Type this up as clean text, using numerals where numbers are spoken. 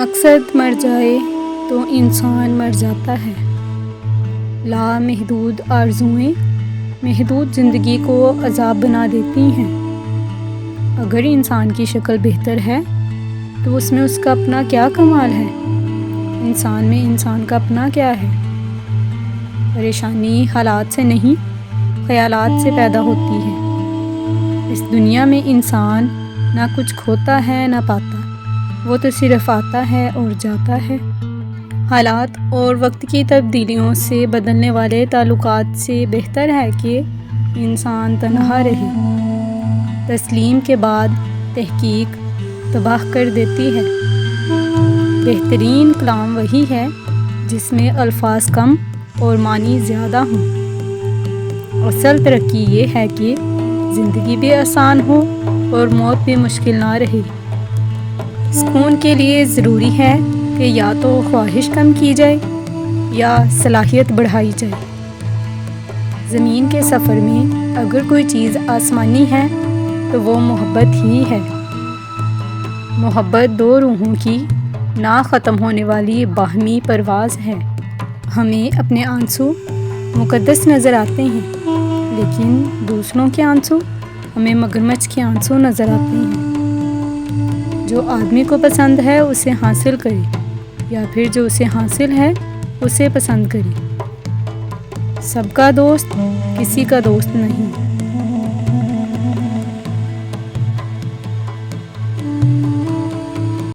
مقصد مر جائے تو انسان مر جاتا ہے۔ لامحدود آرزوئیں محدود زندگی کو عذاب بنا دیتی ہیں۔ اگر انسان کی شکل بہتر ہے تو اس میں اس کا اپنا کیا کمال ہے؟ انسان میں انسان کا اپنا کیا ہے؟ پریشانی حالات سے نہیں، خیالات سے پیدا ہوتی ہے۔ اس دنیا میں انسان نہ کچھ کھوتا ہے نہ پاتا، وہ تو صرف آتا ہے اور جاتا ہے۔ حالات اور وقت کی تبدیلیوں سے بدلنے والے تعلقات سے بہتر ہے کہ انسان تنہا رہے۔ تسلیم کے بعد تحقیق تباہ کر دیتی ہے۔ بہترین کلام وہی ہے جس میں الفاظ کم اور معنی زیادہ ہوں۔ اصل ترقی یہ ہے کہ زندگی بھی آسان ہو اور موت بھی مشکل نہ رہے۔ سکون کے لیے ضروری ہے کہ یا تو خواہش کم کی جائے یا صلاحیت بڑھائی جائے۔ زمین کے سفر میں اگر کوئی چیز آسمانی ہے تو وہ محبت ہی ہے۔ محبت دو روحوں کی نہ ختم ہونے والی باہمی پرواز ہے۔ ہمیں اپنے آنسو مقدس نظر آتے ہیں، لیکن دوسروں کے آنسو ہمیں مگرمچھ کے آنسو نظر آتے ہیں۔ جو آدمی کو پسند ہے اسے حاصل کرے، یا پھر جو اسے حاصل ہے اسے پسند کرے۔ سب کا دوست کسی کا دوست نہیں۔